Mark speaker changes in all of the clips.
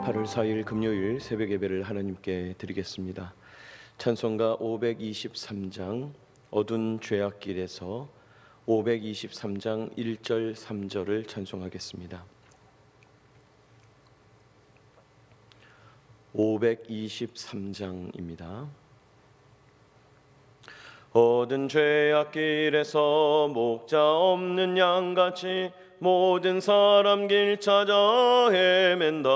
Speaker 1: 8월 4일 금요일 새벽 예배를 하나님께 드리겠습니다. 찬송가 523장 어두운 죄악길에서 523장 1절 3절을 찬송하겠습니다. 523장입니다. 어두운 죄악길에서 목자 없는 양같이 모든 사람 길 찾아 헤맨다.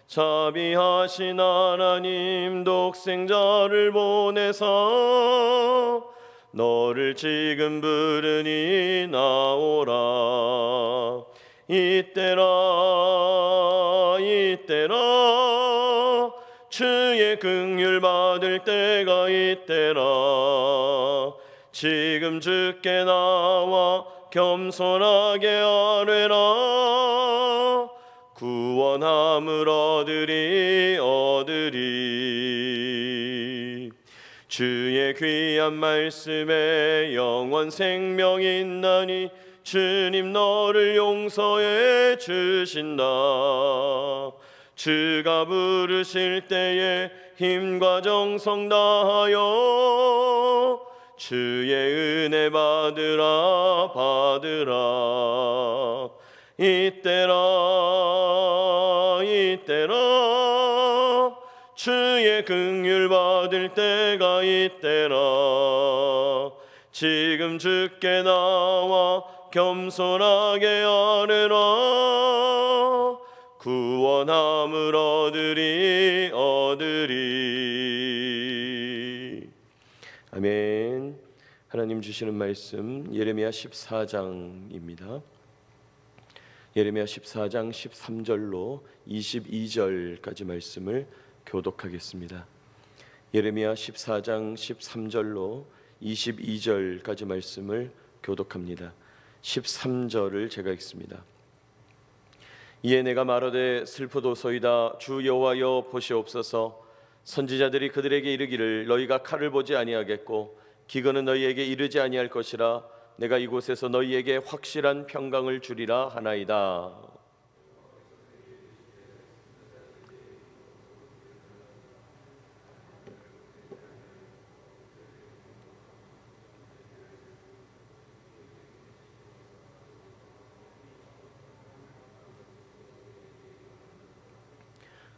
Speaker 1: 자비하신 하나님 독생자를 보내사 너를 지금 부르니 나오라. 이때라 이때라 주의 긍휼 받을 때가 이때라. 지금 주께 나와 겸손하게 아뢰라. 구원함을 얻으리. 주의 귀한 말씀에 영원 생명이 있나니 주님 너를 용서해 주신다. 주가 부르실 때에 힘과 정성 다하여 주의 은혜 받으라. 이때라 주의 긍휼 받을 때가 이때라. 지금 주께 나와 겸손하게 아뢰라. 구원함을 얻으리. 아멘. 하나님 주시는 말씀 예레미야 14장입니다. 예레미야 14장 13절로 22절까지 말씀을 교독하겠습니다. 예레미야 14장 13절로 22절까지 말씀을 교독합니다. 13절을 제가 읽습니다. 이에 내가 말하되 슬프도소이다. 주 여호와여 보시옵소서. 선지자들이 그들에게 이르기를 너희가 칼을 보지 아니하겠고 기근은 너희에게 이르지 아니할 것이라. 내가 이곳에서 너희에게 확실한 평강을 주리라 하나이다.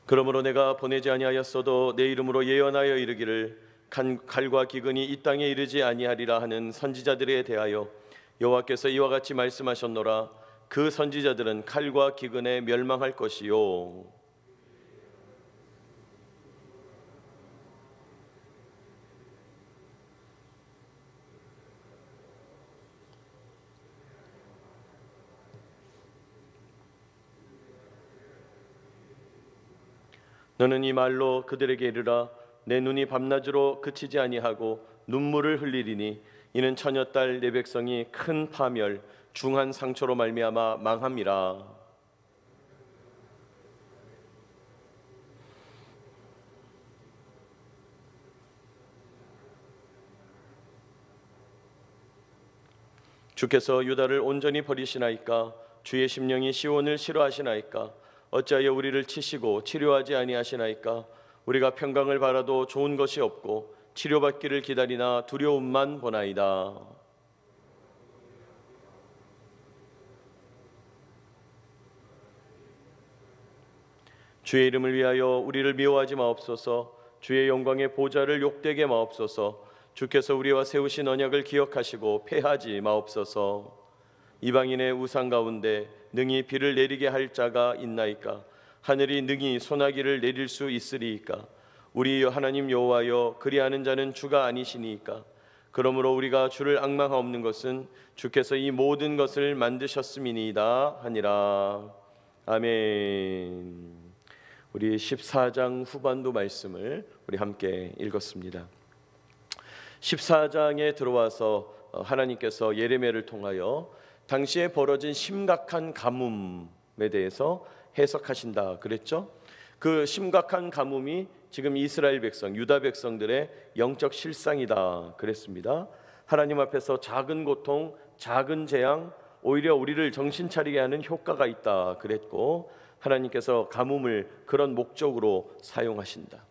Speaker 1: 그러므로 내가 보내지 아니하였어도 내 이름으로 예언하여 이르기를 칼과 기근이 이 땅에 이르지 아니하리라 하는 선지자들에 대하여 여호와께서 이와 같이 말씀하셨노라. 그 선지자들은 칼과 기근에 멸망할 것이요. 너는 이 말로 그들에게 이르라. 내 눈이 밤낮으로 그치지 아니하고 눈물을 흘리리니 이는 처녀딸 내 백성이 큰 파멸 중한 상처로 말미암아 망함이라. 주께서 유다를 온전히 버리시나이까? 주의 심령이 시온을 싫어하시나이까? 어찌하여 우리를 치시고 치료하지 아니하시나이까? 우리가 평강을 바라도 좋은 것이 없고 치료받기를 기다리나 두려움만 보나이다. 주의 이름을 위하여 우리를 미워하지 마옵소서. 주의 영광의 보좌를 욕되게 마옵소서. 주께서 우리와 세우신 언약을 기억하시고 패하지 마옵소서. 이방인의 우상 가운데 능히 비를 내리게 할 자가 있나이까? 하늘이 능히 소나기를 내릴 수 있으리이까? 우리 하나님 여호와여 그리하는 자는 주가 아니시니이까? 그러므로 우리가 주를 앙망하옵는 것은 주께서 이 모든 것을 만드셨음이니이다 하니라. 아멘. 우리 14장 후반부 말씀을 우리 함께 읽었습니다. 14장에 들어와서 하나님께서 예레미야를 통하여 당시에 벌어진 심각한 가뭄에 대해서 해석하신다 그랬죠. 그 심각한 가뭄이 지금 이스라엘 백성, 유다 백성들의 영적 실상이다 그랬습니다. 하나님 앞에서 작은 고통, 작은 재앙, 오히려 우리를 정신 차리게 하는 효과가 있다 그랬고, 하나님께서 가뭄을 그런 목적으로 사용하신다.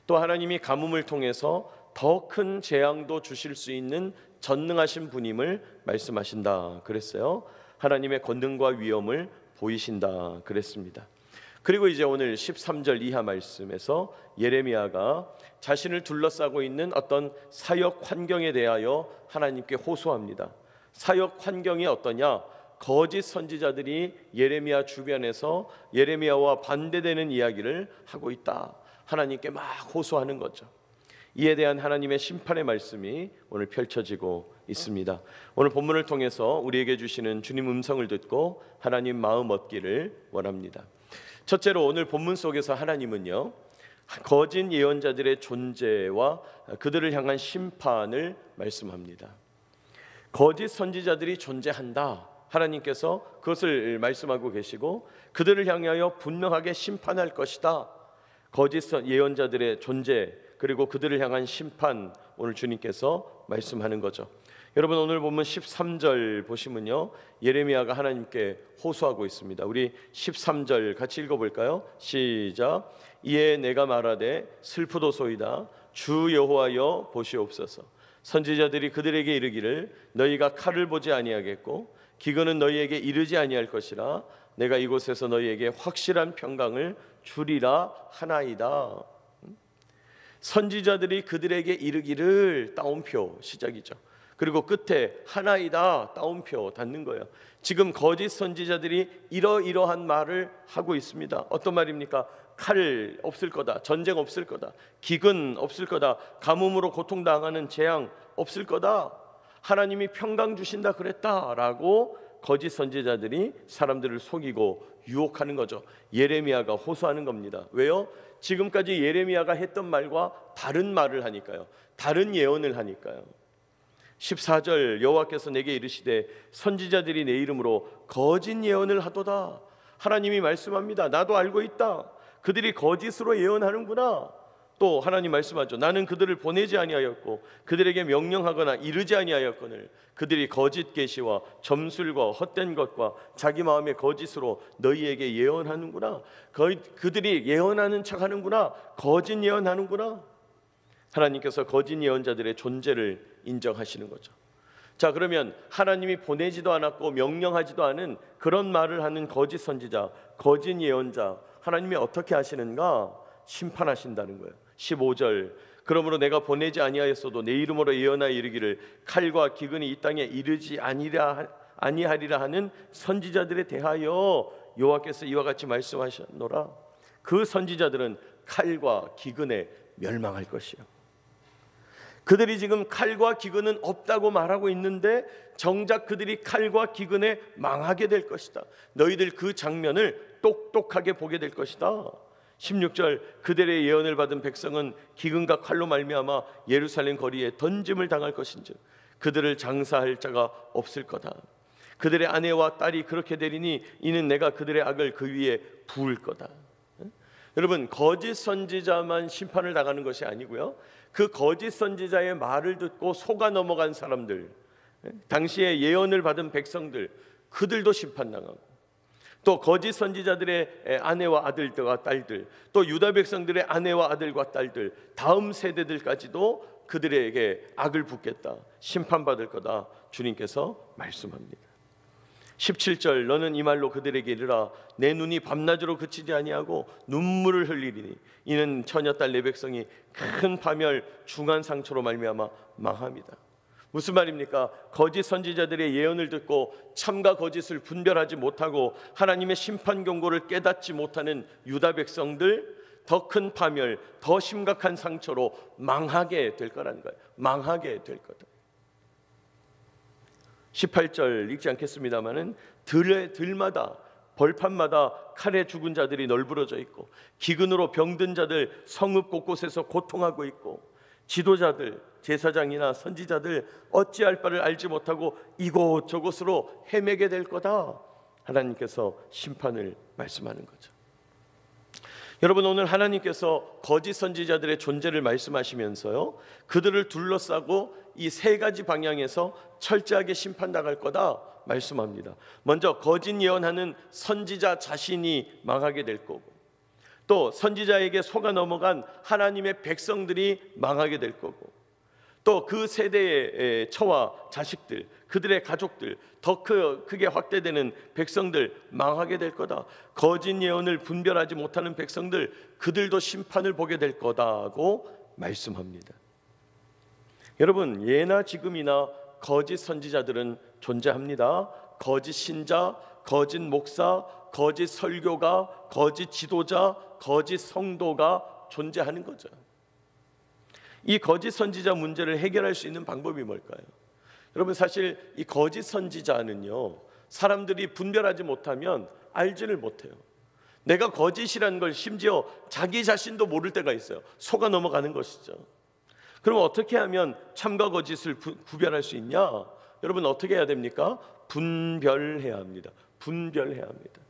Speaker 1: 또 하나님이 가뭄을 통해서 더 큰 재앙도 주실 수 있는 전능하신 분임을 말씀하신다 그랬어요. 하나님의 권능과 위엄을 보이신다 그랬습니다. 그리고 이제 오늘 13절 이하 말씀에서 예레미야가 자신을 둘러싸고 있는 어떤 사역 환경에 대하여 하나님께 호소합니다. 사역 환경이 어떠냐? 거짓 선지자들이 예레미야 주변에서 예레미야와 반대되는 이야기를 하고 있다. 하나님께 막 호소하는 거죠. 이에 대한 하나님의 심판의 말씀이 오늘 펼쳐지고 있습니다. 오늘 본문을 통해서 우리에게 주시는 주님 음성을 듣고 하나님 마음 얻기를 원합니다. 첫째로 오늘 본문 속에서 하나님은요, 거짓 예언자들의 존재와 그들을 향한 심판을 말씀합니다. 거짓 선지자들이 존재한다. 하나님께서 그것을 말씀하고 계시고 그들을 향하여 분명하게 심판할 것이다. 거짓 예언자들의 존재 그리고 그들을 향한 심판, 오늘 주님께서 말씀하는 거죠. 여러분, 오늘 본문 13절 보시면요, 예레미야가 하나님께 호소하고 있습니다. 우리 13절 같이 읽어볼까요? 시작. 이에 내가 말하되 슬프도소이다. 주 여호와여 보시옵소서. 선지자들이 그들에게 이르기를 너희가 칼을 보지 아니하겠고 기근은 너희에게 이르지 아니할 것이라. 내가 이곳에서 너희에게 확실한 평강을 주리라 하나이다. 선지자들이 그들에게 이르기를, 따옴표 시작이죠. 그리고 끝에 하나이다, 따옴표 닫는 거예요. 지금 거짓 선지자들이 이러이러한 말을 하고 있습니다. 어떤 말입니까? 칼 없을 거다, 전쟁 없을 거다, 기근 없을 거다, 가뭄으로 고통당하는 재앙 없을 거다, 하나님이 평강 주신다 그랬다라고 거짓 선지자들이 사람들을 속이고 유혹하는 거죠. 예레미야가 호소하는 겁니다. 왜요? 지금까지 예레미야가 했던 말과 다른 말을 하니까요. 다른 예언을 하니까요. 14절 여호와께서 내게 이르시되 선지자들이 내 이름으로 거짓 예언을 하도다. 하나님이 말씀합니다. 나도 알고 있다. 그들이 거짓으로 예언하는구나. 또 하나님 말씀하죠. 나는 그들을 보내지 아니하였고 그들에게 명령하거나 이르지 아니하였거늘 그들이 거짓 계시와 점술과 헛된 것과 자기 마음의 거짓으로 너희에게 예언하는구나. 그들이 예언하는 척하는구나. 거짓 예언하는구나. 하나님께서 거짓 예언자들의 존재를 인정하시는 거죠. 자, 그러면 하나님이 보내지도 않았고 명령하지도 않은 그런 말을 하는 거짓 선지자, 거짓 예언자, 하나님이 어떻게 하시는가? 심판하신다는 거예요. 15절 그러므로 내가 보내지 아니하였어도 내 이름으로 예언하여 이르기를 칼과 기근이 이 땅에 이르지 아니하리라 하는 선지자들에 대하여 여호와께서 이와 같이 말씀하셨노라. 그 선지자들은 칼과 기근에 멸망할 것이요. 그들이 지금 칼과 기근은 없다고 말하고 있는데 정작 그들이 칼과 기근에 망하게 될 것이다. 너희들 그 장면을 똑똑하게 보게 될 것이다. 16절 그들의 예언을 받은 백성은 기근과 칼로 말미암아 예루살렘 거리에 던짐을 당할 것인즉 그들을 장사할 자가 없을 거다. 그들의 아내와 딸이 그렇게 되리니 이는 내가 그들의 악을 그 위에 부을 거다. 여러분, 거짓 선지자만 심판을 당하는 것이 아니고요, 그 거짓 선지자의 말을 듣고 속아 넘어간 사람들, 당시에 예언을 받은 백성들, 그들도 심판당하고, 또 거짓 선지자들의 아내와 아들과 딸들, 또 유다 백성들의 아내와 아들과 딸들, 다음 세대들까지도 그들에게 악을 붓겠다, 심판받을 거다 주님께서 말씀합니다. 17절 너는 이 말로 그들에게 이르라. 내 눈이 밤낮으로 그치지 아니하고 눈물을 흘리리니 이는 처녀딸 내 백성이 큰 파멸 중한 상처로 말미암아 망합니다. 무슨 말입니까? 거짓 선지자들의 예언을 듣고 참과 거짓을 분별하지 못하고 하나님의 심판 경고를 깨닫지 못하는 유다 백성들, 더 큰 파멸, 더 심각한 상처로 망하게 될 거라는 거예요. 망하게 될 거다. 18절 읽지 않겠습니다마는 들마다 벌판마다 칼에 죽은 자들이 널브러져 있고 기근으로 병든 자들 성읍 곳곳에서 고통하고 있고 지도자들, 제사장이나 선지자들 어찌할 바를 알지 못하고 이곳저곳으로 헤매게 될 거다. 하나님께서 심판을 말씀하는 거죠. 여러분, 오늘 하나님께서 거짓 선지자들의 존재를 말씀하시면서요, 그들을 둘러싸고 이 세 가지 방향에서 철저하게 심판당할 거다 말씀합니다. 먼저 거짓 예언하는 선지자 자신이 망하게 될 거고, 또 선지자에게 속아 넘어간 하나님의 백성들이 망하게 될 거고, 또 그 세대의 처와 자식들, 그들의 가족들, 더 크게 확대되는 백성들 망하게 될 거다. 거짓 예언을 분별하지 못하는 백성들, 그들도 심판을 보게 될 거다고 말씀합니다. 여러분, 예나 지금이나 거짓 선지자들은 존재합니다. 거짓 신자, 거짓 목사, 거짓 설교가, 거짓 지도자, 거짓 성도가 존재하는 거죠. 이 거짓 선지자 문제를 해결할 수 있는 방법이 뭘까요? 여러분, 사실 이 거짓 선지자는요, 사람들이 분별하지 못하면 알지를 못해요. 내가 거짓이라는 걸 심지어 자기 자신도 모를 때가 있어요. 속아 넘어가는 것이죠. 그럼 어떻게 하면 참과 거짓을 구별할 수 있냐? 여러분, 어떻게 해야 됩니까? 분별해야 합니다. 분별해야 합니다.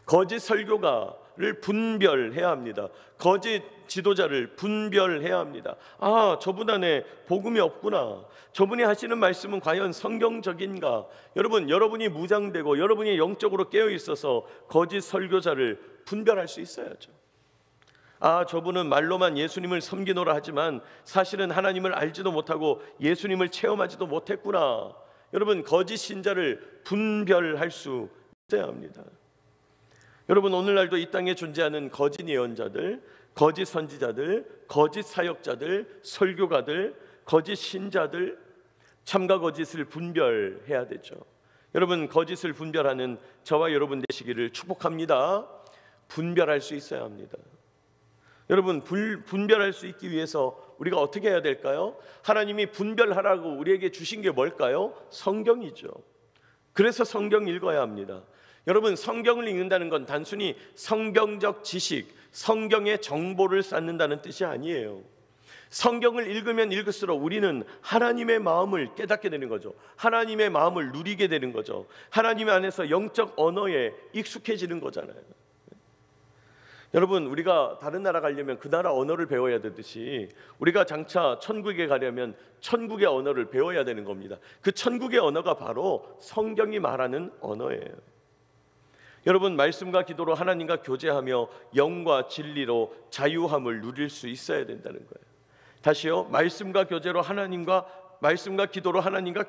Speaker 1: 거짓 설교가를 분별해야 합니다. 거짓 지도자를 분별해야 합니다. 아, 저분 안에 복음이 없구나. 저분이 하시는 말씀은 과연 성경적인가? 여러분, 여러분이 무장되고 여러분이 영적으로 깨어 있어서 거짓 설교자를 분별할 수 있어야죠. 아, 저분은 말로만 예수님을 섬기노라 하지만 사실은 하나님을 알지도 못하고 예수님을 체험하지도 못했구나. 여러분, 거짓 신자를 분별할 수 있어야 합니다. 여러분, 오늘날도 이 땅에 존재하는 거짓 예언자들, 거짓 선지자들, 거짓 사역자들, 설교가들, 거짓 신자들, 참과 거짓을 분별해야 되죠. 여러분, 거짓을 분별하는 저와 여러분 되시기를 축복합니다. 분별할 수 있어야 합니다. 여러분, 분별할 수 있기 위해서 우리가 어떻게 해야 될까요? 하나님이 분별하라고 우리에게 주신 게 뭘까요? 성경이죠. 그래서 성경 읽어야 합니다. 여러분, 성경을 읽는다는 건 단순히 성경적 지식, 성경의 정보를 쌓는다는 뜻이 아니에요. 성경을 읽으면 읽을수록 우리는 하나님의 마음을 깨닫게 되는 거죠. 하나님의 마음을 누리게 되는 거죠. 하나님 안에서 영적 언어에 익숙해지는 거잖아요. 여러분, 우리가 다른 나라 가려면 그 나라 언어를 배워야 되듯이 우리가 장차 천국에 가려면 천국의 언어를 배워야 되는 겁니다. 그 천국의 언어가 바로 성경이 말하는 언어예요. 여러분, 말씀과 기도로 하나님과 교제하며 영과 진리로 자유함을 누릴 수 있어야 된다는 거예요. 다시요, 말씀과 기도로 하나님과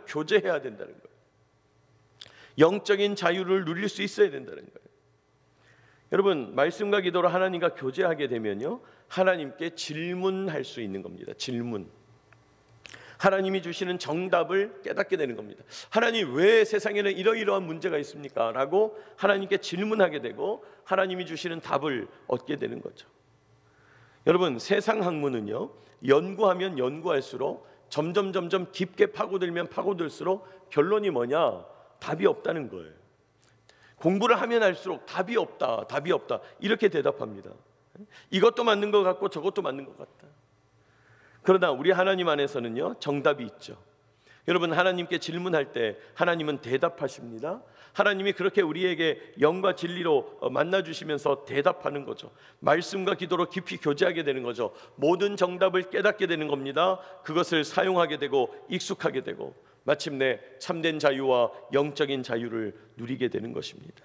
Speaker 1: 교제해야 된다는 거예요. 영적인 자유를 누릴 수 있어야 된다는 거예요. 여러분, 말씀과 기도로 하나님과 교제하게 되면요, 하나님께 질문할 수 있는 겁니다. 질문. 하나님이 주시는 정답을 깨닫게 되는 겁니다. 하나님, 왜 세상에는 이러이러한 문제가 있습니까? 라고 하나님께 질문하게 되고 하나님이 주시는 답을 얻게 되는 거죠. 여러분, 세상 학문은요, 연구하면 연구할수록 점점 깊게 파고들면 파고들수록 결론이 뭐냐? 답이 없다는 거예요. 공부를 하면 할수록 답이 없다 이렇게 대답합니다. 이것도 맞는 것 같고 저것도 맞는 것 같다. 그러나 우리 하나님 안에서는요, 정답이 있죠. 여러분, 하나님께 질문할 때 하나님은 대답하십니다. 하나님이 그렇게 우리에게 영과 진리로 만나주시면서 대답하는 거죠. 말씀과 기도로 깊이 교제하게 되는 거죠. 모든 정답을 깨닫게 되는 겁니다. 그것을 사용하게 되고 익숙하게 되고 마침내 참된 자유와 영적인 자유를 누리게 되는 것입니다.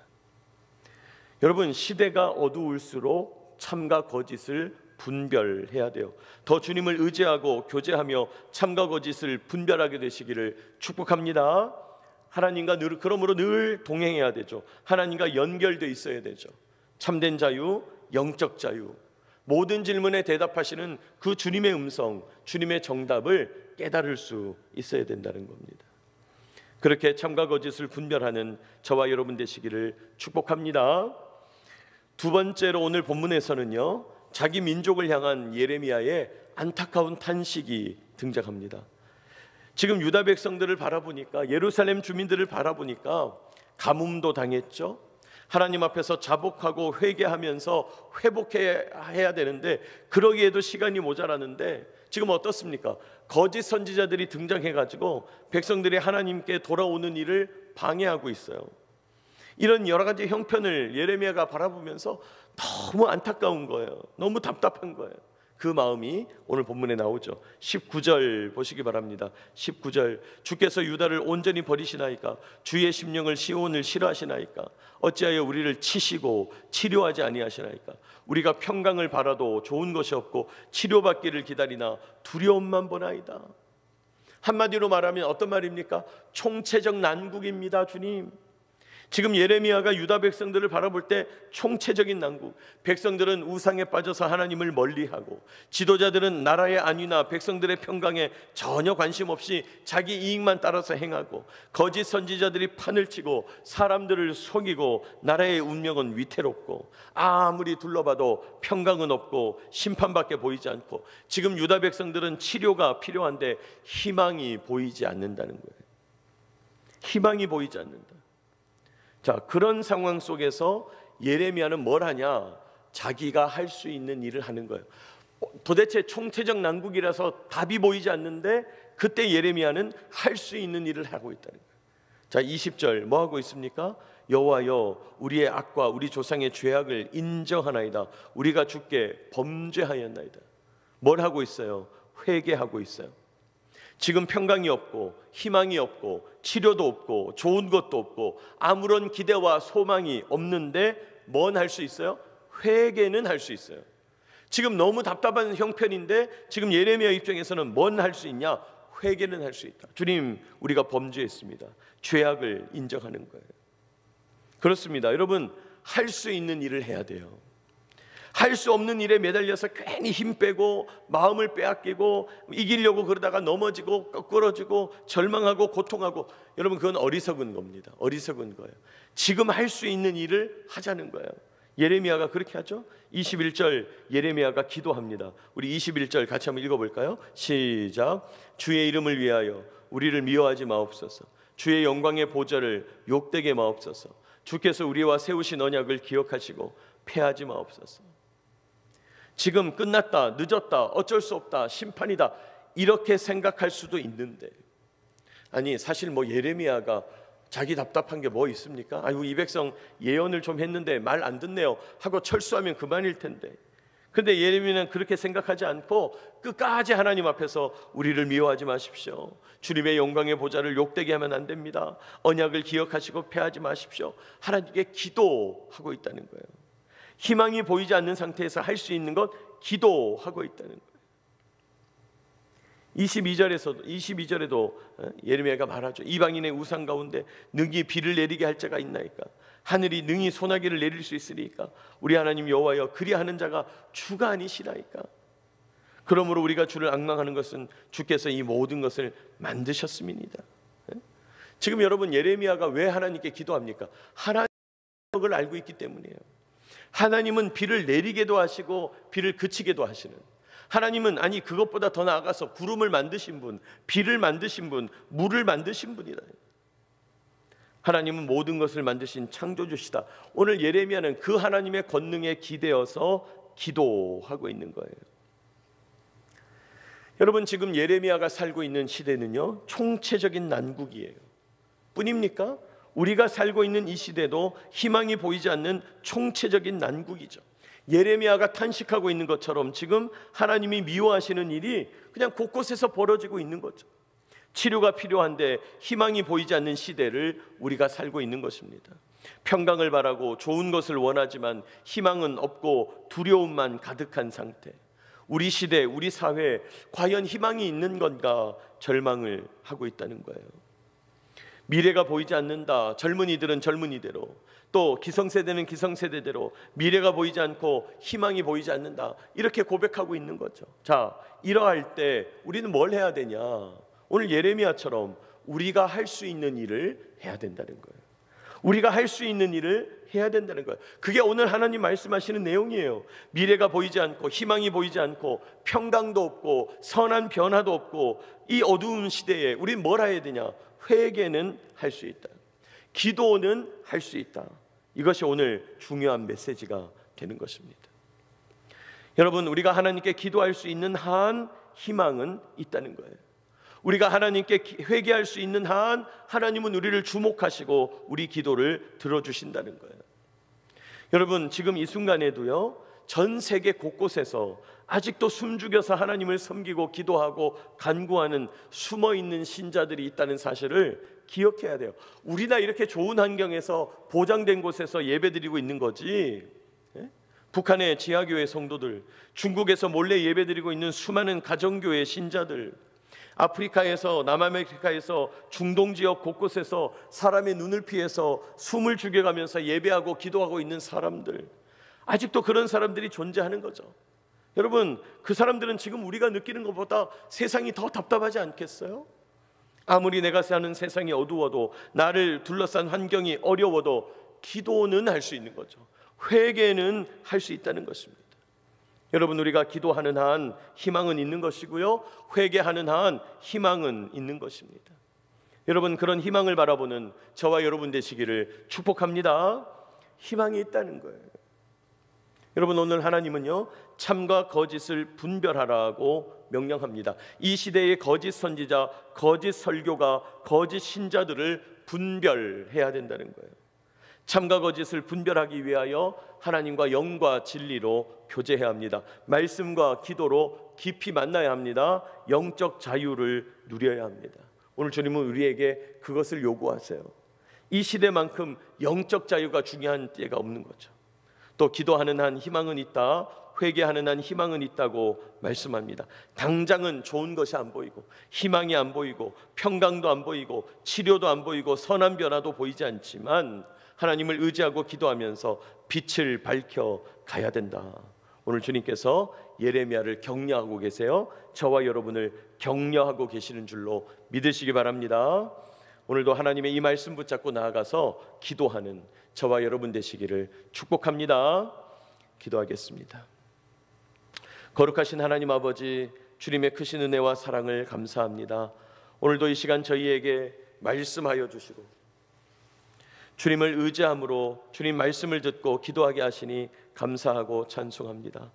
Speaker 1: 여러분, 시대가 어두울수록 참과 거짓을 분별해야 돼요. 더 주님을 의지하고 교제하며 참과 거짓을 분별하게 되시기를 축복합니다. 하나님과 그러므로 늘 동행해야 되죠. 하나님과 연결되어 있어야 되죠. 참된 자유, 영적 자유, 모든 질문에 대답하시는 그 주님의 음성, 주님의 정답을 깨달을 수 있어야 된다는 겁니다. 그렇게 참과 거짓을 분별하는 저와 여러분 되시기를 축복합니다. 두 번째로 오늘 본문에서는요, 자기 민족을 향한 예레미야의 안타까운 탄식이 등장합니다. 지금 유다 백성들을 바라보니까, 예루살렘 주민들을 바라보니까 가뭄도 당했죠. 하나님 앞에서 자복하고 회개하면서 회복해야 되는데 그러기에도 시간이 모자라는데 지금 어떻습니까? 거짓 선지자들이 등장해가지고 백성들이 하나님께 돌아오는 일을 방해하고 있어요. 이런 여러 가지 형편을 예레미야가 바라보면서 너무 안타까운 거예요. 너무 답답한 거예요. 그 마음이 오늘 본문에 나오죠. 19절 보시기 바랍니다. 19절, 주께서 유다를 온전히 버리시나이까? 주의 심령을 시온을 싫어하시나이까? 어찌하여 우리를 치시고 치료하지 아니하시나이까? 우리가 평강을 바라도 좋은 것이 없고 치료받기를 기다리나 두려움만 보나이다. 한마디로 말하면 어떤 말입니까? 총체적 난국입니다, 주님. 지금 예레미야가 유다 백성들을 바라볼 때 총체적인 난국, 백성들은 우상에 빠져서 하나님을 멀리하고, 지도자들은 나라의 안위나 백성들의 평강에 전혀 관심 없이 자기 이익만 따라서 행하고, 거짓 선지자들이 판을 치고 사람들을 속이고, 나라의 운명은 위태롭고, 아무리 둘러봐도 평강은 없고 심판밖에 보이지 않고, 지금 유다 백성들은 치료가 필요한데 희망이 보이지 않는다는 거예요. 희망이 보이지 않는다. 자, 그런 상황 속에서 예레미야는 뭘 하냐? 자기가 할 수 있는 일을 하는 거예요. 도대체 총체적 난국이라서 답이 보이지 않는데 그때 예레미야는 할 수 있는 일을 하고 있다는 거예요. 자, 20절 뭐 하고 있습니까? 여호와여, 우리의 악과 우리 조상의 죄악을 인정하나이다. 우리가 주께 범죄하였나이다. 뭘 하고 있어요? 회개하고 있어요. 지금 평강이 없고 희망이 없고 치료도 없고 좋은 것도 없고 아무런 기대와 소망이 없는데 뭔 할 수 있어요? 회개는 할 수 있어요. 지금 너무 답답한 형편인데 지금 예레미야 입장에서는 뭔 할 수 있냐? 회개는 할 수 있다. 주님, 우리가 범죄했습니다. 죄악을 인정하는 거예요. 그렇습니다. 여러분, 할 수 있는 일을 해야 돼요. 할 수 없는 일에 매달려서 괜히 힘 빼고 마음을 빼앗기고 이기려고 그러다가 넘어지고 꺾어지고 절망하고 고통하고, 여러분, 그건 어리석은 겁니다. 어리석은 거예요. 지금 할 수 있는 일을 하자는 거예요. 예레미야가 그렇게 하죠. 21절 예레미야가 기도합니다. 우리 21절 같이 한번 읽어볼까요? 시작. 주의 이름을 위하여 우리를 미워하지 마옵소서. 주의 영광의 보좌를 욕되게 마옵소서. 주께서 우리와 세우신 언약을 기억하시고 패하지 마옵소서. 지금 끝났다, 늦었다, 어쩔 수 없다, 심판이다, 이렇게 생각할 수도 있는데, 아니 사실 뭐 예레미야가 자기 답답한 게 뭐 있습니까? 아이고, 이 백성 예언을 좀 했는데 말 안 듣네요 하고 철수하면 그만일 텐데, 근데 예레미야는 그렇게 생각하지 않고 끝까지 하나님 앞에서 우리를 미워하지 마십시오. 주님의 영광의 보좌를 욕되게 하면 안 됩니다. 언약을 기억하시고 패하지 마십시오. 하나님께 기도하고 있다는 거예요. 희망이 보이지 않는 상태에서 할 수 있는 것, 기도하고 있다는 거예요. 22절에도 예레미야가 말하죠. 이방인의 우상 가운데 능히 비를 내리게 할 자가 있나이까? 하늘이 능히 소나기를 내릴 수 있으리까? 우리 하나님 여호와여, 그리하는 자가 주가 아니시나이까? 그러므로 우리가 주를 앙망하는 것은 주께서 이 모든 것을 만드셨음이니이다. 지금 여러분, 예레미야가 왜 하나님께 기도합니까? 하나님의 을 알고 있기 때문이에요. 하나님은 비를 내리게도 하시고 비를 그치게도 하시는, 하나님은, 아니 그것보다 더 나아가서 구름을 만드신 분, 비를 만드신 분, 물을 만드신 분이다. 하나님은 모든 것을 만드신 창조주시다. 오늘 예레미야는 그 하나님의 권능에 기대어서 기도하고 있는 거예요. 여러분, 지금 예레미야가 살고 있는 시대는요, 총체적인 난국이에요. 뿐입니까? 우리가 살고 있는 이 시대도 희망이 보이지 않는 총체적인 난국이죠. 예레미야가 탄식하고 있는 것처럼 지금 하나님이 미워하시는 일이 그냥 곳곳에서 벌어지고 있는 거죠. 치료가 필요한데 희망이 보이지 않는 시대를 우리가 살고 있는 것입니다. 평강을 바라고 좋은 것을 원하지만 희망은 없고 두려움만 가득한 상태. 우리 시대, 우리 사회에 과연 희망이 있는 건가 절망을 하고 있다는 거예요. 미래가 보이지 않는다. 젊은이들은 젊은이대로, 또 기성세대는 기성세대대로 미래가 보이지 않고 희망이 보이지 않는다, 이렇게 고백하고 있는 거죠. 자, 이러할 때 우리는 뭘 해야 되냐? 오늘 예레미야처럼 우리가 할 수 있는 일을 해야 된다는 거예요. 우리가 할 수 있는 일을 해야 된다는 거예요. 그게 오늘 하나님 말씀하시는 내용이에요. 미래가 보이지 않고 희망이 보이지 않고 평강도 없고 선한 변화도 없고 이 어두운 시대에 우리는 뭘 해야 되냐? 회개는 할 수 있다. 기도는 할 수 있다. 이것이 오늘 중요한 메시지가 되는 것입니다. 여러분, 우리가 하나님께 기도할 수 있는 한 희망은 있다는 거예요. 우리가 하나님께 회개할 수 있는 한 하나님은 우리를 주목하시고 우리 기도를 들어주신다는 거예요. 여러분, 지금 이 순간에도요, 전 세계 곳곳에서 아직도 숨죽여서 하나님을 섬기고 기도하고 간구하는 숨어있는 신자들이 있다는 사실을 기억해야 돼요. 우리나 이렇게 좋은 환경에서 보장된 곳에서 예배드리고 있는 거지, 북한의 지하교회 성도들, 중국에서 몰래 예배드리고 있는 수많은 가정교회 신자들, 아프리카에서, 남아메리카에서, 중동 지역 곳곳에서 사람의 눈을 피해서 숨을 죽여가면서 예배하고 기도하고 있는 사람들, 아직도 그런 사람들이 존재하는 거죠. 여러분, 그 사람들은 지금 우리가 느끼는 것보다 세상이 더 답답하지 않겠어요? 아무리 내가 사는 세상이 어두워도, 나를 둘러싼 환경이 어려워도 기도는 할 수 있는 거죠. 회개는 할 수 있다는 것입니다. 여러분, 우리가 기도하는 한 희망은 있는 것이고요, 회개하는 한 희망은 있는 것입니다. 여러분, 그런 희망을 바라보는 저와 여러분 되시기를 축복합니다. 희망이 있다는 거예요. 여러분, 오늘 하나님은요, 참과 거짓을 분별하라고 명령합니다. 이 시대의 거짓 선지자, 거짓 설교가, 거짓 신자들을 분별해야 된다는 거예요. 참과 거짓을 분별하기 위하여 하나님과 영과 진리로 교제해야 합니다. 말씀과 기도로 깊이 만나야 합니다. 영적 자유를 누려야 합니다. 오늘 주님은 우리에게 그것을 요구하세요. 이 시대만큼 영적 자유가 중요한 때가 없는 거죠. 또 기도하는 한 희망은 있다, 회개하는 한 희망은 있다고 말씀합니다. 당장은 좋은 것이 안 보이고, 희망이 안 보이고, 평강도 안 보이고, 치료도 안 보이고, 선한 변화도 보이지 않지만 하나님을 의지하고 기도하면서 빛을 밝혀 가야 된다. 오늘 주님께서 예레미야를 격려하고 계세요. 저와 여러분을 격려하고 계시는 줄로 믿으시기 바랍니다. 오늘도 하나님의 이 말씀 붙잡고 나아가서 기도하는 저와 여러분 되시기를 축복합니다. 기도하겠습니다. 거룩하신 하나님 아버지, 주님의 크신 은혜와 사랑을 감사합니다. 오늘도 이 시간 저희에게 말씀하여 주시고 주님을 의지함으로 주님 말씀을 듣고 기도하게 하시니 감사하고 찬송합니다.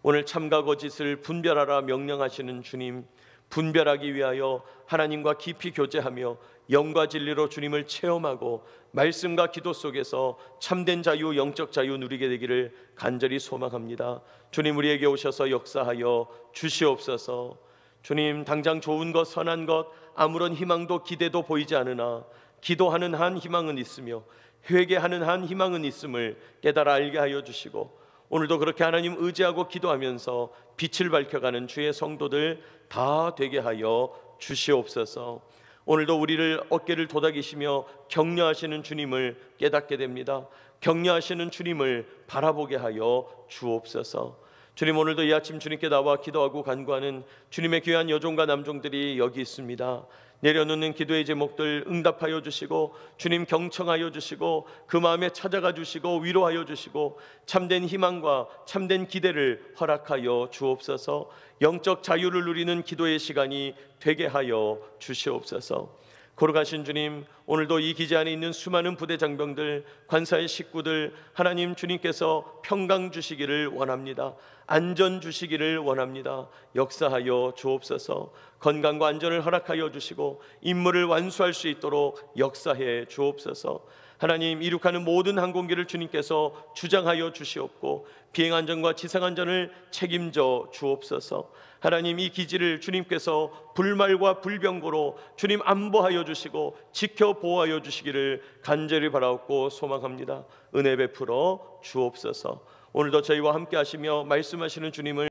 Speaker 1: 오늘 참과 거짓을 분별하라 명령하시는 주님, 분별하기 위하여 하나님과 깊이 교제하며 영과 진리로 주님을 체험하고 말씀과 기도 속에서 참된 자유, 영적 자유 누리게 되기를 간절히 소망합니다. 주님, 우리에게 오셔서 역사하여 주시옵소서. 주님, 당장 좋은 것, 선한 것, 아무런 희망도 기대도 보이지 않으나 기도하는 한 희망은 있으며 회개하는 한 희망은 있음을 깨달아 알게 하여 주시고, 오늘도 그렇게 하나님 의지하고 기도하면서 빛을 밝혀가는 주의 성도들 다 되게 하여 주시옵소서. 오늘도 우리를 어깨를 도닥이시며 격려하시는 주님을 깨닫게 됩니다. 격려하시는 주님을 바라보게 하여 주옵소서. 주님, 오늘도 이 아침 주님께 나와 기도하고 간구하는 주님의 귀한 여종과 남종들이 여기 있습니다. 내려놓는 기도의 제목들 응답하여 주시고, 주님 경청하여 주시고, 그 마음에 찾아가 주시고 위로하여 주시고, 참된 희망과 참된 기대를 허락하여 주옵소서. 영적 자유를 누리는 기도의 시간이 되게 하여 주시옵소서. 거룩하신 주님, 오늘도 이 기지 안에 있는 수많은 부대 장병들, 관사의 식구들, 하나님 주님께서 평강 주시기를 원합니다. 안전 주시기를 원합니다. 역사하여 주옵소서. 건강과 안전을 허락하여 주시고 임무를 완수할 수 있도록 역사해 주옵소서. 하나님, 이륙하는 모든 항공기를 주님께서 주장하여 주시옵고 비행안전과 지상안전을 책임져 주옵소서. 하나님, 이 기지를 주님께서 불말과 불병거로 주님 안보하여 주시고 지켜 보호하여 주시기를 간절히 바라옵고 소망합니다. 은혜 베풀어 주옵소서. 오늘도 저희와 함께 하시며 말씀하시는 주님을